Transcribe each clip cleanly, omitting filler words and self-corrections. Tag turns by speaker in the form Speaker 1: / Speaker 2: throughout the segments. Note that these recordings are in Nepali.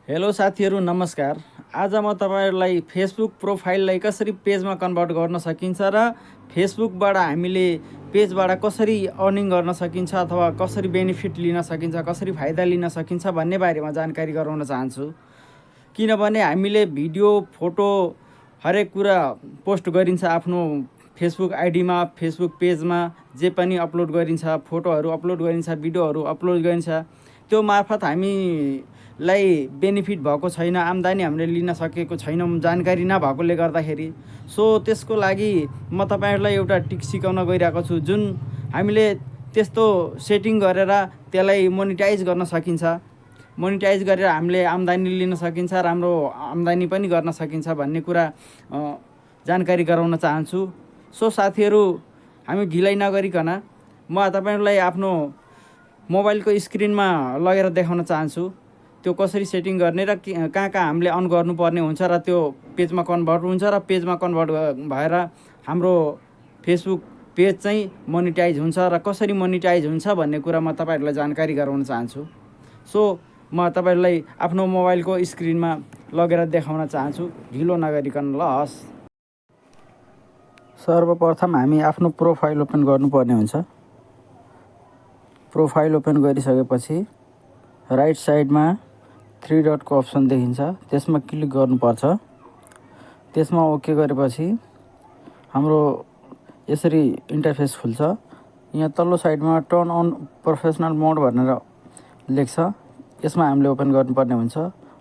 Speaker 1: हेलो साथीहरू, नमस्कार। आज म तपाईहरुलाई फेसबुक प्रोफाइललाई कसरी पेजमा कन्भर्ट गर्न सकिन्छ र फेसबुकबाट हामीले पेजबाट कसरी अर्निङ गर्न सकिन्छ अथवा कसरी बेनिफिट लिन सकिन्छ, कसरी फाइदा लिन सकिन्छ भन्ने बारेमा जानकारी गराउन चाहन्छु। किनभने हामीले भिडियो, फोटो हरेक कुरा पोस्ट गरिन्छ आफ्नो फेसबुक आइडीमा, फेसबुक पेजमा जे पनि अपलोड गरिन्छ, फोटोहरू अपलोड गरिन्छ, भिडियोहरू अपलोड गरिन्छ। त्यो मार्फत हामीलाई बेनिफिट भएको छैन, आम्दानी हामीले लिन सकेको छैनौँ जानकारी नभएकोले गर्दाखेरि। सो त्यसको लागि म तपाईहरुलाई एउटा टिक सिकाउन गइरहेको छु, जुन हामीले त्यस्तो सेटिङ गरेर त्यसलाई मोनेटाइज गर्न सकिन्छ। मोनेटाइज गरेर हामीले आम्दानी लिन सकिन्छ, राम्रो आम्दानी पनि गर्न सकिन्छ भन्ने कुरा जानकारी गराउन चाहन्छु। सो साथीहरू, हामी ढिलाइ नगरिकन म तपाईहरुलाई आफ्नो मोबाइलको स्क्रिनमा लगेर देखाउन चाहन्छु त्यो कसरी सेटिङ गर्ने र कहाँ हामीले अन गर्नुपर्ने हुन्छ र त्यो पेजमा कन्भर्ट हुन्छ र पेजमा कन्भर्ट भएर हाम्रो फेसबुक पेज चाहिँ मोनेटाइज हुन्छ र कसरी मोनेटाइज हुन्छ भन्ने कुरा म तपाईहरुलाई जानकारी गराउन चाहन्छु। सो म तपाईहरुलाई आफ्नो मोबाइलको स्क्रिनमा लगेर देखाउन चाहन्छु, ढिलो नगरिकन ल। हस्, सर्वप्रथम हामी आफ्नो प्रोफाइल ओपन गर्नुपर्ने हुन्छ। प्रोफाइल ओपन गरिसकेपछि राइट साइडमा 3 डटको अप्सन देखिन्छ, त्यसमा क्लिक गर्नुपर्छ। त्यसमा ओके गरेपछि हाम्रो यसरी इन्टरफेस खुल्छ। यहाँ तल्लो साइडमा टर्न अन प्रोफेसनल मोड भनेर लेख्छ, यसमा हामीले ओपन गर्नुपर्ने हुन्छ।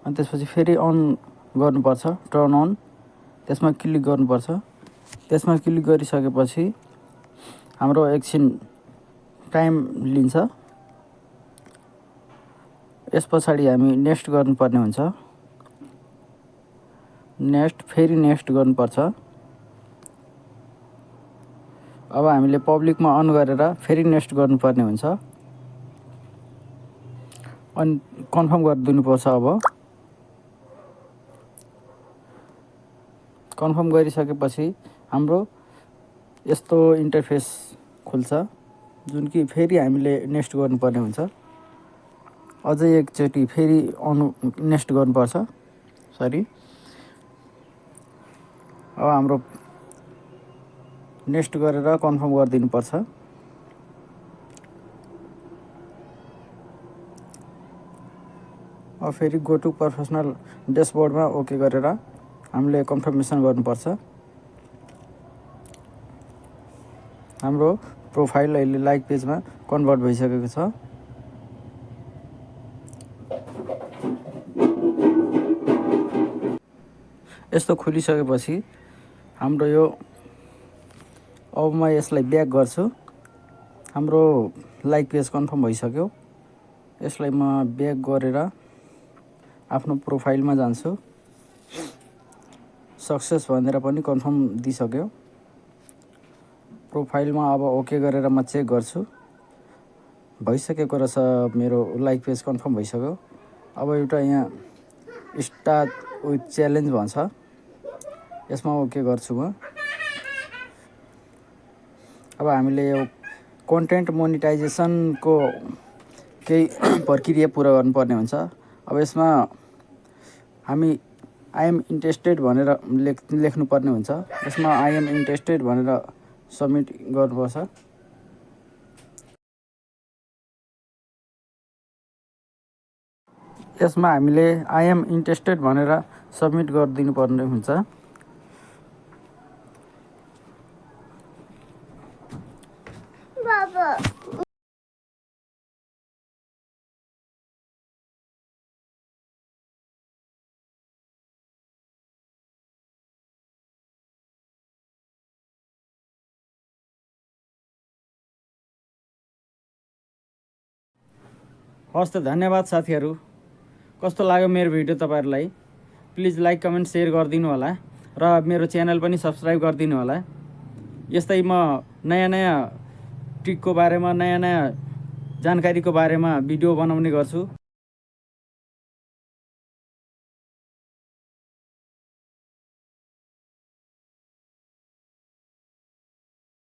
Speaker 1: अनि त्यसपछि फेरि अन गर्नुपर्छ, टर्न अन, त्यसमा क्लिक गर्नुपर्छ। त्यसमा क्लिक गरिसकेपछि हाम्रो एकछिन टाइम लिन्छ। यस पछाडि हामी नेक्स्ट गर्नुपर्ने हुन्छ, नेक्स्ट, फेरि नेक्स्ट गर्नुपर्छ। अब हामीले पब्लिकमा अन गरेर फेरि नेक्स्ट गर्नुपर्ने हुन्छ अनि कन्फर्म गरिदिनुपर्छ। अब कन्फर्म गरिसकेपछि हाम्रो यस्तो इन्टरफेस खुल्छ, जुन कि फेरि हामीले नेक्स्ट गर्नुपर्ने हुन्छ। अझै एकचोटि फेरि नेक्स्ट गर्नुपर्छ, सरी। अब हाम्रो नेक्स्ट गरेर कन्फर्म गरिदिनुपर्छ। अब फेरि गो टु प्रोफेसनल ड्यासबोर्डमा ओके गरेर हामीले कन्फर्मेसन गर्नुपर्छ। हाम्रो प्रोफाइल अहिले लाइक पेजमा कन्भर्ट भइसकेको छ। यस्तो खुलिसकेपछि हाम्रो यो, अब म यसलाई ब्याक गर्छु। हाम्रो लाइक पेज कन्फर्म भइसक्यो। यसलाई म ब्याक गरेर आफ्नो प्रोफाइलमा जान्छु। सक्सेस भनेर पनि कन्फर्म दिइसक्यो। प्रोफाइलमा अब ओके गरेर म चेक गर्छु, भइसकेको रहेछ, मेरो लाइक पेज कन्फर्म भइसक्यो। अब एउटा यहाँ स्टार्ट विथ च्यालेन्ज भन्छ, यसमा ओके गर्छु म। अब हामीले यो कन्टेन्ट मोनेटाइजेसनको केही प्रक्रिया पुरा गर्नुपर्ने हुन्छ। अब यसमा हामी आई एम इन्ट्रेस्टेड भनेर लेख्नुपर्ने हुन्छ। यसमा आई एम इन्ट्रेस्टेड भनेर सबमिट गर्नुपर्छ। यसमा हामीले आई एम इन्ट्रेस्टेड भनेर सबमिट गरिदिनुपर्ने हुन्छ। हस् त, धन्यवाद साथीहरू। कस्तो लाग्यो मेरो भिडियो तपाईहरुलाई? प्लिज लाइक, कमेन्ट, सेयर गरिदिनु होला र मेरो च्यानल पनि सब्स्क्राइब गरिदिनु होला। यस्तै म नयाँ नयाँ ट्रिकको बारेमा, नयाँ नयाँ जानकारीको बारेमा भिडियो बनाउने गर्छु।